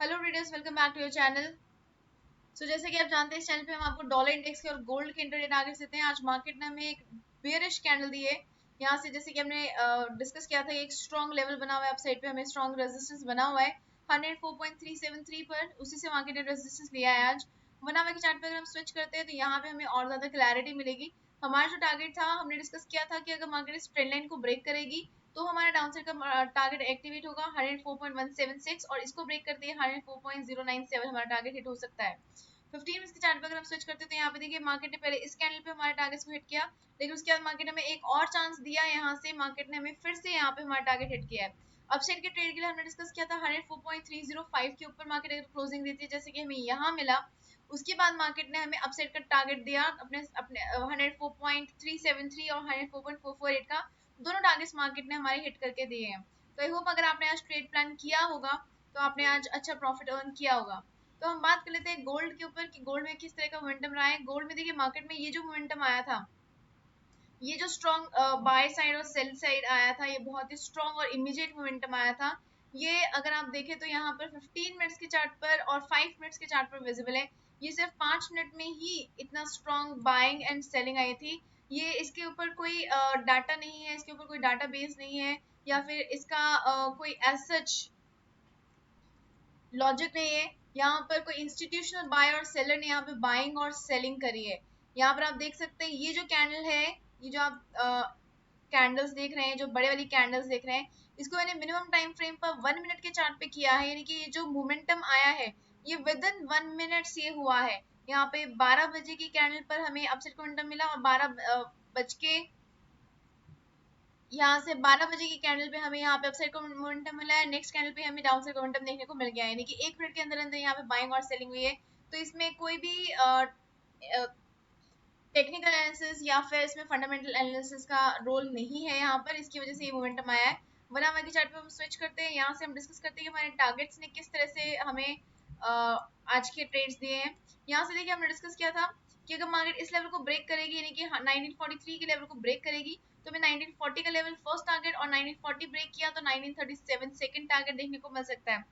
Hello readers, welcome back to your channel. जैसे कि आप जानते हैं, इस चैनल पे हम आपको डॉलर इंडेक्स के और गोल्ड के इंटरडे टारगेट्स देते हैं। आज मार्केट ने हमें एक बेयरिश कैंडल दी है। यहाँ से जैसे कि हमने डिस्कस किया था, एक स्ट्रॉन्ग लेवल बना हुआ है, अपसाइड पे हमें स्ट्रॉन्ग रेजिस्टेंस बना हुआ है 104.373 पर। उसी से मार्केट ने रेजिस्टेंस लिया है आज। 1 आवर के चार्ट पे अगर हम स्विच करते हैं तो यहाँ पे हमें और ज्यादा क्लैरिटी मिलेगी। हमारा जो टारगेट था, हमने डिस्कस किया था कि अगर मार्केट इस ट्रेंड लाइन को ब्रेक करेगी तो हमारा डाउनसाइड का टारगेट एक्टिवेट होगा 104.176 और इसको ब्रेक करते हैं 104.097 हमारा टारगेट हिट हो सकता है। 15 मिनट्स के चार्ट पर अगर हम स्विच करते हैं तो यहाँ पे देखिए मार्केट ने पहले इस कैंडल पे हमारे टारगेट्स को हिट किया, लेकिन उसके बाद मार्केट ने हमें एक और चांस दिया। यहाँ से मार्केट ने हमें फिर से यहाँ पे हमारा टारगेट हिट किया है। अपसाइड के ट्रेड के लिए हमने डिस्कस किया था 104.305 के ऊपर मार्केट अगर क्लोजिंग देती है, जैसे कि हमें यहाँ मिला, उसके बाद मार्केट ने हमें अपसाइड का टारगेट दिया अपने अपने 104.373 और 104.448 का। दोनों टारगेट्स मार्केट ने हमारे हिट करके दिए हैं। तो आई होप अगर आपने आज ट्रेड प्लान किया होगा तो आपने आज अच्छा प्रॉफिट अर्न किया होगा। तो हम बात कर लेते हैं गोल्ड के ऊपर कि गोल्ड में किस तरह का मोमेंटम रहा है। गोल्ड में देखिए मार्केट में ये जो मोमेंटम आया था, ये जो स्ट्रॉन्ग बाय साइड और सेल साइड आया था, ये बहुत ही स्ट्रॉन्ग और इमीडिएट मोमेंटम आया था। ये अगर आप देखें तो यहाँ पर 15 मिनट्स के चार्ट पर और 5 मिनट्स के चार्ट पर विजिबल है। ये सिर्फ 5 मिनट में ही इतना स्ट्रॉन्ग बाइंग एंड सेलिंग आई थी। ये इसके ऊपर कोई डाटा नहीं है, इसके ऊपर कोई डाटा बेस नहीं है, या फिर इसका कोई एज सच लॉजिक नहीं है। यहाँ पर कोई इंस्टीट्यूशनल बाय और सेलर ने यहाँ पे बाइंग और सेलिंग करी है। यहाँ पर आप देख सकते हैं ये जो कैंडल है, ये जो आप कैंडल्स देख रहे हैं, जो बड़े वाली कैंडल्स देख रहे हैं, इसको मैंने मिनिमम टाइम फ्रेम पर 1 मिनट के चार्ट पे किया है। यानी कि ये जो मोमेंटम आया है, ये विद इन 1 मिनट ये हुआ है। यहाँ पे 12 बजे की कैंडल पर हमें अपसेट मोमेंटम मिला और 12 बज के यहाँ से 12 बजे की कैंडल पे हमें यहाँ पे अपसाइड का मोमेंटम मिला है। नेक्स्ट कैंडल पे हमें डाउन साइड का मोमेंटम देखने को मिल गया है, यानी कि 1 मिनट के अंदर अंदर यहाँ पे बाइंग और सेलिंग हुई है। तो इसमें कोई भी टेक्निकल एनालिसिस या फिर इसमें फंडामेंटल एनालिसिस का रोल नहीं है यहाँ पर, इसकी वजह से ये मोमेंटम आया है। 1 आवर के चार्ट पे हम स्विच करते हैं, यहाँ से हम डिस्कस करते हैं कि हमारे टारगेट्स ने किस तरह से हमें आज के ट्रेड्स दिए हैं। यहाँ से देखिए हमने डिस्कस किया था कि अगर मार्केट इस लेवल को ब्रेक करेगी, यानी कि 1943 के लेवल को ब्रेक करेगी, तो हमें 1940 का लेवल फर्स्ट टारगेट और 1940 ब्रेक किया तो 1937 सेकंड टारगेट देखने को मिल सकता है।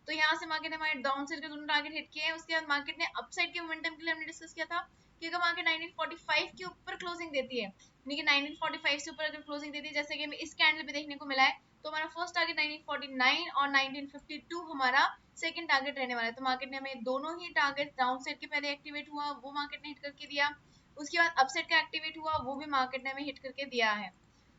तो यहाँ से मार्केट ने हमारे डाउन साइड के दोनों टारगेट हिट किए हैं। उसके बाद मार्केट ने अपसाइड के मोमेंटम के लिए हमने डिस्कस किया था कि अगर मार्केट 1945 के ऊपर क्लोजिंग देती है, यानी कि 1945 से ऊपर अगर क्लोजिंग देती है, जैसे कि हमें इस कैंडल पे देखने को मिला है, तो हमारा फर्स्ट टारगेट 1949 और 1952 हमारा सेकंड टारगेट रहने वाला है। तो मार्केट ने हमें दोनों ही टारगेट डाउन साइड के पहले एक्टिवेट हुआ वो मार्केट ने हिट करके दिया, उसके बाद अपसाइड का एक्टिवेट हुआ वो भी मार्केट ने हमें हिट करके दिया है।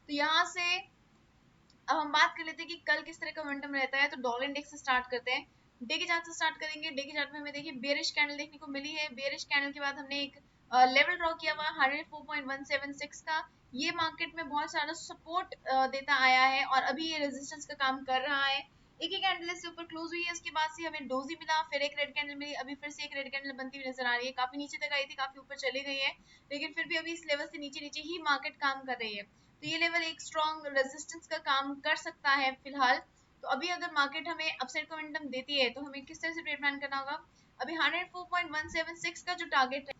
तो यहाँ से अब हम बात कर लेते हैं कि कल किस तरह का मोमेंटम रहता है। तो डॉलर इंडेक्स से स्टार्ट करते हैं। डे के चार्ट से स्टार्ट करेंगे। डे के चार्ट में हमें देखिए बेरिश कैंडल देखने को मिली है। बेरिश कैंडल के बाद हमने एक लेवल ड्रॉ किया हुआ 104.176 का। ये मार्केट में बहुत सारा सपोर्ट देता आया है और अभी ये रेजिस्टेंस का काम कर रहा है। एक ही कैंडल इससे ऊपर क्लोज हुई है, उसके बाद से हमें डोजी मिला, फिर एक रेड कैंडल मिली, अभी फिर से एक रेड कैंडल बनती हुई नजर आ रही है। काफी नीचे तक आई थी, काफी ऊपर चली गई है, लेकिन फिर भी अभी इस लेवल से नीचे नीचे ही मार्केट काम कर रही है। तो ये लेवल एक स्ट्रॉन्ग रेजिस्टेंस का काम कर सकता है फिलहाल। तो अभी अगर मार्केट हमें अपसाइड का मोमेंटम देती है तो हमें किस तरह से ट्रेड प्लान करना होगा। अभी 104.176 का जो टारगेट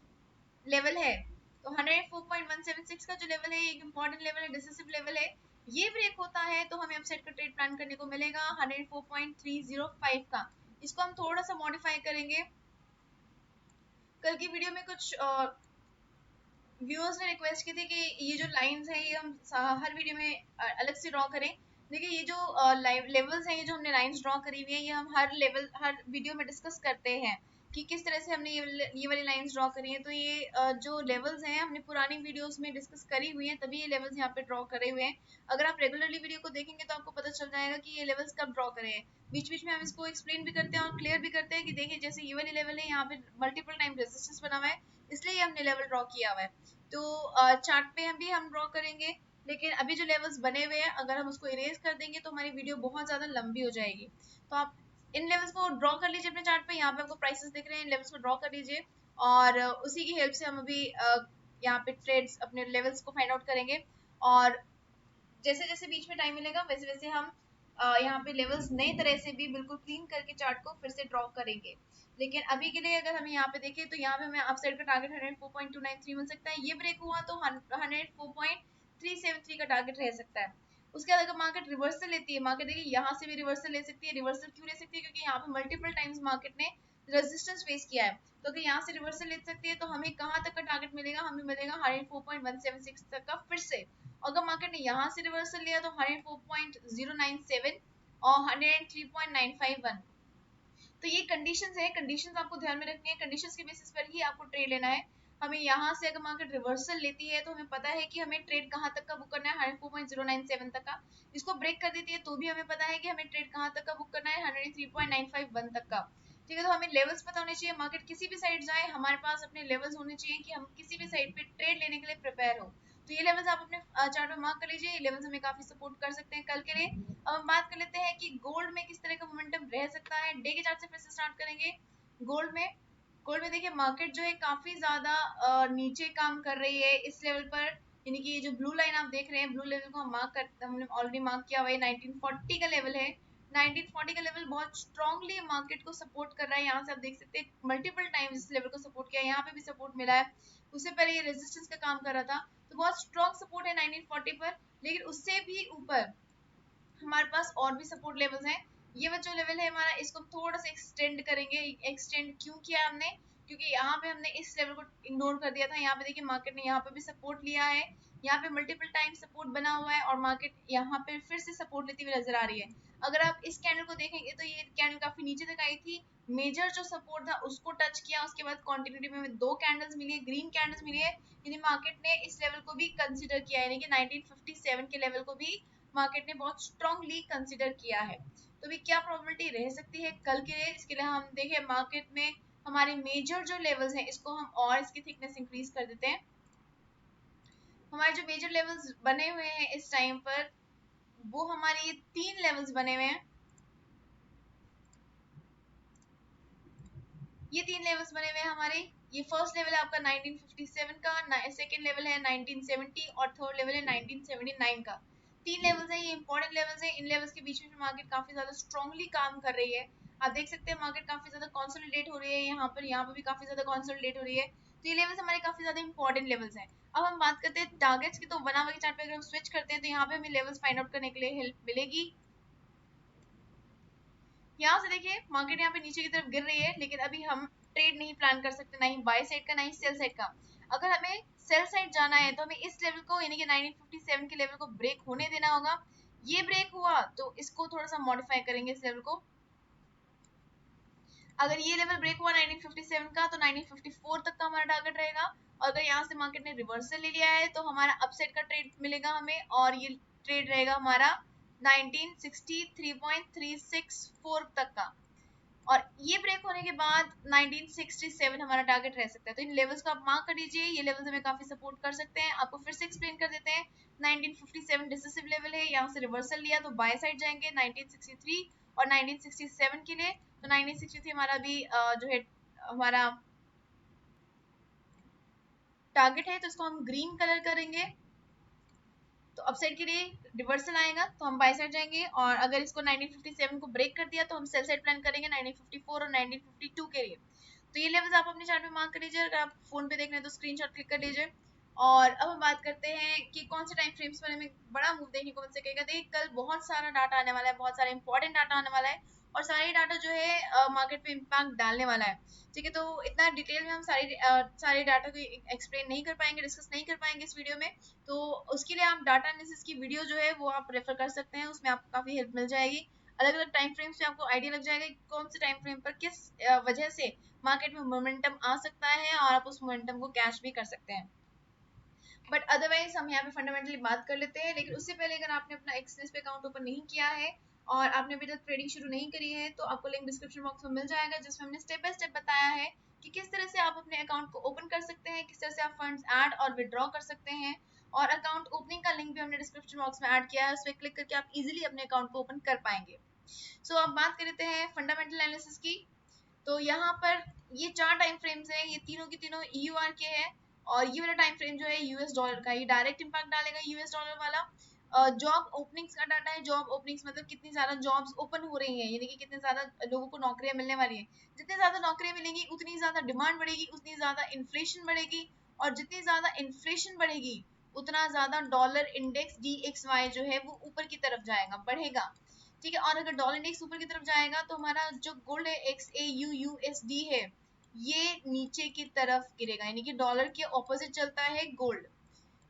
लेवल है, तो 104.176 का जो लेवल है, एक इंपॉर्टेंट लेवल है, डिसिसिव लेवल है। ये ब्रेक होता है तो हमें अपसाइड का ट्रेड प्लान करने को मिलेगा 104.305 का। इसको हम थोड़ा सा मॉडिफाई करेंगे। कल की वीडियो में कुछ व्यूअर्स ने रिक्वेस्ट की थी कि ये जो लाइंस हैं ये हम हर वीडियो में अलग से ड्रॉ करें। देखिए ये जो लेवल्स हैं, ये जो हमने लाइंस ड्रॉ करी हुई है, ये हम हर वीडियो में डिस्कस करते हैं कि किस तरह से हमने ये वाली लाइंस ड्रॉ करी है। तो ये जो लेवल्स हैं हमने पुरानी वीडियोस में डिस्कस करी हुई हैं, तभी ये लेवल्स यहाँ पे ड्रॉ करे हुए हैं। अगर आप रेगुलरली वीडियो को देखेंगे तो आपको पता चल जाएगा कि ये लेवल्स कब ड्रॉ करे हैं। बीच बीच में हम इसको एक्सप्लेन भी करते हैं और क्लियर भी करते हैं कि देखिए जैसे ये वाली लेवल है, यहाँ पे मल्टीपल टाइम रेजिस्टेंस बना हुआ है, इसलिए हमने लेवल ड्रॉ किया हुआ है। तो चार्ट पे हम ड्रॉ करेंगे, लेकिन अभी जो लेवल्स बने हुए हैं अगर हम उसको इरेज कर देंगे तो हमारी वीडियो बहुत ज़्यादा लंबी हो जाएगी। तो आप इन लेवल्स को ड्रॉ कर लीजिए अपने चार्ट पे। यहाँ पे आपको प्राइसेस दिख रहे हैं, इन लेवल्स को ड्रॉ कर लीजिए और उसी की हेल्प से हम अभी यहाँ पे ट्रेड्स अपने लेवल्स को फाइंड आउट करेंगे। और जैसे जैसे बीच में टाइम मिलेगा वैसे वैसे हम यहाँ पे लेवल्स नई तरह से भी बिल्कुल क्लीन करके चार्ट को फिर से ड्रॉ करेंगे। लेकिन अभी के लिए अगर हम यहाँ पे देखें तो यहाँ पे हमें अपसाइड का टारगेट 104.293 मिल सकता है। ये ब्रेक हुआ तो 104.373 का टारगेट रह सकता है। उसके बाद अगर मार्केट रिवर्सल लेती है, मार्केट देखिए यहाँ से भी रिवर्सल ले सकती है। रिवर्सल क्यों ले सकती है? क्योंकि यहाँ पे मल्टीपल टाइम्स मार्केट ने रेजिस्टेंस फेस किया है, तो अगर यहाँ से रिवर्सल ले सकती है तो हमें कहाँ तक का टारगेट मिलेगा? हमें मिलेगा 104.176 तक का फिर से। अगर मार्केट ने यहाँ से रिवर्सल लिया तो 104.097 और 103.951। तो ये कंडीशंस है, कंडीशंस आपको ध्यान में रखनी है, कंडीशंस के बेसिस पर ही आपको ट्रेड लेना है। हमें यहाँ से अगर मार्केट रिवर्सल लेती है तो हमें पता है कि हमें ट्रेड कहाँ तक का बुक करना है, 104.097 तक का। इसको ब्रेक कर देती है तो भी हमें पता है कि हमें ट्रेड कहाँ तक का बुक करना है, 103.951 तक का। ठीक है, तो हमें लेवल्स पता होने चाहिए। मार्केट किसी भी साइड जाए, हमारे पास अपने लेवल्स होने चाहिए कि हम किसी भी साइड पे ट्रेड लेने के लिए प्रिपेयर हो। तो ये लेवल्स आप अपने चार्ट में मार्क कर लीजिए, ये लेवल्स हमें काफी सपोर्ट कर सकते हैं कल के लिए। अब हम बात कर लेते हैं कि गोल्ड में किस तरह का मोमेंटम रह सकता है। डे के चार्ट से फिर से स्टार्ट करेंगे। गोल्ड में देखिए मार्केट जो है काफी ज्यादा नीचे काम कर रही है इस लेवल पर, यानी कि ये जो ब्लू लाइन आप देख रहे हैं, ब्लू लेवल को हम मार्क करते, हमने ऑलरेडी मार्क किया हुआ है, 1940 का लेवल है। 1940 का लेवल बहुत स्ट्रांगली मार्केट को सपोर्ट कर रहा है। यहाँ से आप देख सकते हैं मल्टीपल टाइम्स इस लेवल को सपोर्ट किया है, यहाँ पे भी सपोर्ट मिला है। उससे पहले ये रेजिस्टेंस का काम कर रहा था, तो बहुत स्ट्रॉन्ग सपोर्ट है 1940 पर। लेकिन उससे भी ऊपर हमारे पास और भी सपोर्ट लेवल्स हैं। ये जो लेवल है हमारा, इसको थोड़ा सा एक्सटेंड करेंगे। एक्सटेंड क्यों किया हमने? क्योंकि यहाँ पे हमने इस लेवल को इग्नोर कर दिया था। यहाँ पे देखिए मार्केट ने यहाँ पे भी सपोर्ट लिया है, यहाँ पे मल्टीपल टाइम सपोर्ट बना हुआ है और मार्केट यहाँ पे फिर से सपोर्ट लेती हुई नजर आ रही है। अगर आप इस कैंडल को देखेंगे तो ये कैंडल काफी नीचे तक आई थी, मेजर जो सपोर्ट था उसको टच किया, उसके बाद कंटिन्यूटी में हमें दो कैंडल्स मिली है, ग्रीन कैंडल्स मिली है, यानी मार्केट ने इस लेवल को भी कंसीडर किया है, यानी कि 1957 के लेवल को भी मार्केट ने बहुत स्ट्रांगली कंसीडर किया है। तो भी क्या प्रोबेबिलिटी रह सकती है कल के लिए? इसके लिए हम देखें मार्केट में हमारे मेजर जो लेवल्स हैं, इसको हम और इसकी थिकनेस इंक्रीज कर देते हैं। हमारे जो मेजर लेवल्स बने हुए हैं इस टाइम पर, वो हमारे ये 3 लेवल्स बने हुए हैं। ये 3 लेवल्स बने हुए हैं हमारे। ये फर्स्ट लेवल है आपका 1957 का, सेकंड लेवल है 1970 और थर्ड लेवल है 1979 का। 3 लेवल्स हैं, ये इंपॉर्टेंट लेवल्स हैं। इन लेवल्स के बीच में मार्केट काफी ज्यादा स्ट्रांगली काम कर रही है। आप देख सकते हैं मार्केट काफी ज्यादा कंसोलिडेट हो रही है, यहाँ पर भी काफी ज्यादा कंसोलिडेट हो रही है। तो ये लेवल्स हमारे काफी ज्यादा इंपॉर्टेंट लेवल्स हैं। अब हम बात करते हैं टारगेट्स की। तो 1 आवर के चार्ट पे अगर हम स्विच करते हैं तो यहाँ पे हमें लेवल्स फाइंड आउट करने के लिए हेल्प मिलेगी। यहाँ से देखिए मार्केट यहाँ पे नीचे की तरफ गिर रही है, लेकिन अभी हम ट्रेड नहीं प्लान कर सकते, ना ही बाय साइड का ना ही सेल साइड का। अगर हमें सेल साइड जाना है तो हमें इस लेवल को, यानी कि 1957 के लेवल को ब्रेक होने देना होगा। ये ब्रेक हुआ तो इसको थोड़ा सा मॉडिफाई करेंगे इस लेवल को। अगर ये लेवल ब्रेक हुआ 1957 का तो 1954 तक का हमारा टारगेट रहेगा। और अगर यहाँ से मार्केट ने रिवर्सल ले लिया है तो हमारा अपसाइड का ट्रेड मिलेगा हमें, और ये ट्रेड रहेगा हमारा 1963.364 तक का। और ये ब्रेक होने के बाद 1967 हमारा टारगेट रह सकता है। तो इन लेवल्स को आप मार्क कर लीजिए, ये लेवल्स हमें काफी सपोर्ट कर सकते हैं। आपको फिर से एक्सप्लेन कर देते हैं। 1957 डिसिसिव लेवल है, यहाँ से रिवर्सल लिया तो बाय साइड जाएंगे 1963 और 1967 के लिए। तो 1963 हमारा भी जो है हमारा टारगेट है, तो इसको हम ग्रीन कलर करेंगे। तो अपसाइड के लिए रिवर्सल आएगा तो हम बाय साइड जाएंगे, और अगर इसको 1957 को ब्रेक कर दिया तो हम सेल साइड प्लान करेंगे 1954 और 1952 के लिए। तो ये लेवल्स आप अपने चार्ट में मार्क कर लीजिए। अगर आप फोन पे देख रहे हैं तो स्क्रीनशॉट क्लिक कर लीजिए। और अब हम बात करते हैं कि कौन से टाइम फ्रेम्स पर हमें बड़ा मूव देखने को मिल सकेगा। देखिए कल बहुत सारा डाटा आने वाला है, बहुत सारा इंपॉर्टेंट डाटा आने वाला है, और सारे डाटा जो है मार्केट पे इम्पैक्ट डालने वाला है। ठीक है, तो इतना डिटेल में हम सारे डाटा को एक्सप्लेन नहीं कर पाएंगे, डिस्कस नहीं कर पाएंगे इस वीडियो में। तो उसके लिए आप डाटा एनालिसिस की वीडियो जो है वो आप रेफर कर सकते हैं, उसमें आपको काफी हेल्प मिल जाएगी। अलग अलग टाइम फ्रेम से आपको आइडिया लग जाएगा कि कौन से टाइम फ्रेम पर किस वजह से मार्केट में मोमेंटम आ सकता है, और आप उस मोमेंटम को कैश भी कर सकते हैं। बट अदरवाइज हम यहाँ पे फंडामेंटली बात कर लेते हैं। लेकिन उससे पहले अगर आपने अपना एक्सनेस पे अकाउंट ओपन नहीं किया है और आपने अभी तक ट्रेडिंग शुरू नहीं करी है, तो आपको लिंक डिस्क्रिप्शन बॉक्स में मिल जाएगा, जिसमें हमने स्टेप बाय स्टेप बताया है कि किस तरह से आप अपने अकाउंट को ओपन कर सकते हैं, किस तरह से आप फंड्स ऐड और विड्रॉ कर सकते हैं। और अकाउंट ओपनिंग का लिंक भी हमने डिस्क्रिप्शन बॉक्स में ऐड किया है, उस पर क्लिक करके आप इजीली अपने अकाउंट को ओपन कर पाएंगे। सो अब बात कर लेते हैं फंडामेंटल एनालिसिस की। तो यहाँ पर ये 4 टाइम फ्रेम्स हैं, ये तीनों की तीनों EUR के हैं। और ये वाला टाइम फ्रेम जो है यूएस डॉलर का, ये डायरेक्ट इम्पैक्ट डालेगा यूएस डॉलर वाला। जॉब ओपनिंग्स का डाटा है। जॉब ओपनिंग्स मतलब कितनी ज्यादा जॉब्स ओपन हो रही हैं, यानी कि कितने ज्यादा लोगों को नौकरियां मिलने वाली हैं। जितनी ज्यादा नौकरियां मिलेंगी उतनी ज्यादा डिमांड बढ़ेगी, उतनी ज्यादा इन्फ्लेशन बढ़ेगी, और जितनी ज्यादा इन्फ्लेशन बढ़ेगी उतना ज्यादा डॉलर इंडेक्स DXY जो है वो ऊपर की तरफ जाएगा, बढ़ेगा। ठीक है, और अगर डॉलर इंडेक्स ऊपर की तरफ जाएगा तो हमारा जो गोल्ड है XAUUSD है ये नीचे की तरफ गिरेगा, यानी कि डॉलर के ऑपोजिट चलता है गोल्ड।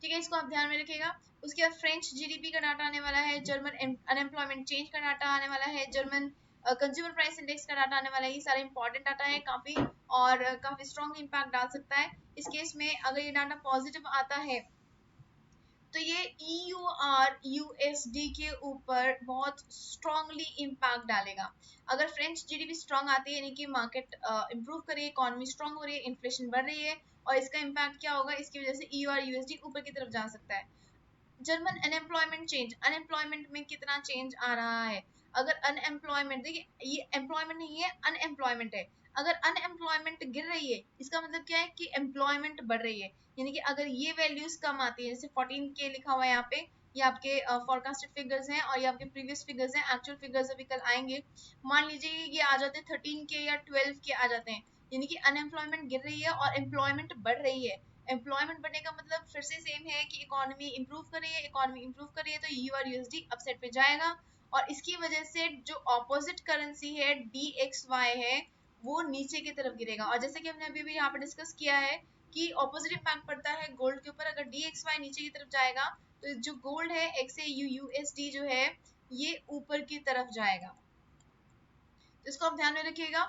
ठीक है, इसको आप ध्यान में रखिएगा। उसके बाद फ्रेंच जीडीपी का डाटा आने वाला है, जर्मन अनएम्प्लॉयमेंट चेंज का डाटा आने वाला है, जर्मन कंज्यूमर प्राइस इंडेक्स का डाटा आने वाला है। ये सारे इंपॉर्टेंट डाटा है काफी, और काफी स्ट्रॉन्ग इम्पैक्ट डाल सकता है। इस केस में अगर ये डाटा पॉजिटिव आता है तो ये EUR/USD के ऊपर बहुत स्ट्रांगली इम्पैक्ट डालेगा। अगर फ्रेंच जीडीपी स्ट्रांग आती है, यानी कि मार्केट इंप्रूव कर रही है, इकोनॉमी स्ट्रांग हो रही है, इन्फ्लेशन बढ़ रही है, और इसका इम्पैक्ट क्या होगा, इसकी वजह से EUR/USD ऊपर की तरफ जा सकता है। जर्मन अनएम्प्लॉयमेंट चेंज, अनएम्प्लॉयमेंट में कितना चेंज आ रहा है। अगर अनएम्प्लॉयमेंट, देखिए ये एम्प्लॉयमेंट नहीं है, अनएम्प्लॉयमेंट है। अगर अनएम्प्लॉयमेंट गिर रही है इसका मतलब क्या है कि एम्प्लॉयमेंट बढ़ रही है, यानी कि अगर ये वैल्यूज कम आती है, जैसे 14K लिखा हुआ है यहाँ पे, ये आपके फोरकास्टेड फिगर्स हैं और ये आपके प्रीवियस फिगर्स हैं, एक्चुअल फिगर्स अभी कल आएंगे। मान लीजिए ये आ जाते हैं 13K या 12K आ जाते हैं, यानी कि अनएम्प्लॉयमेंट गिर रही है और एम्प्लॉयमेंट बढ़ रही है। एम्प्लॉयमेंट बढ़ने का मतलब फिर से सेम है कि इकोनॉमी इंप्रूव कर रही है, इकोनॉमी इंप्रूव कर रही है तो EUR/USD अपसाइड पे जाएगा, और इसकी वजह से जो ऑपोजिट करेंसी है DXY है वो नीचे की तरफ गिरेगा। और जैसे कि हमने अभी भी यहाँ पर डिस्कस किया है कि ऑपोजिट इम्पैक्ट पड़ता है गोल्ड के ऊपर। अगर DXY नीचे की तरफ जाएगा तो जो गोल्ड है XAUUSD जो है ये ऊपर की तरफ जाएगा। तो इसको आप ध्यान में रखिएगा।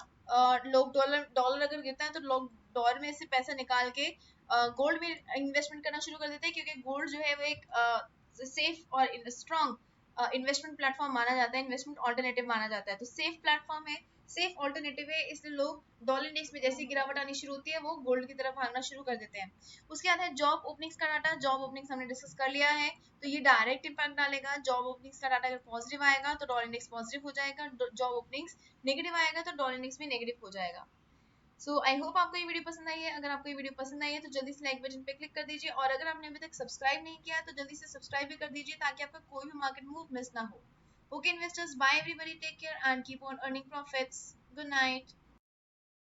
लोग डॉलर डॉलर अगर गिरता है तो लोग डॉलर में से पैसा निकाल के गोल्ड में इन्वेस्टमेंट करना शुरू कर देते हैं, क्योंकि गोल्ड जो है वो एक सेफ और स्ट्रॉन्ग इन्वेस्टमेंट प्लेटफॉर्म माना जाता है, इन्वेस्टमेंट ऑल्टरनेटिव माना जाता है। तो सेफ प्लेटफॉर्म है, सेफ ऑल्टरनेटिव है, इसलिए लोग डॉलर इंडेक्स में जैसे गिरावट आनी शुरू होती है वो गोल्ड की तरफ भागना शुरू कर देते हैं। उसके बाद है जॉब ओपनिंग्स का डाटा। जॉब ओपनिंग्स हमने डिस्कस कर लिया है, तो ये डायरेक्ट इम्पैक्ट डालेगा। जॉब ओपनिंग्स का डाटा अगर पॉजिटिव आएगा तो डॉलर इंडेक्स पॉजिटिव हो जाएगा, जॉब ओपनिंग्स नेगेटिव आएगा तो डॉलर इंडेक्स भी नेगेटिव हो जाएगा। सो आई होप आपको ये वीडियो पसंद आई है। अगर आपको ये वीडियो पसंद आई है तो जल्दी से लाइक बटन पे क्लिक कर दीजिए, और अगर आपने अभी तक सब्सक्राइब नहीं किया तो जल्दी से सब्सक्राइब भी कर दीजिए ताकि आपका कोई भी मार्केट मूव मिस ना हो। Okay investors, bye everybody, take care and keep on earning profits. Good night.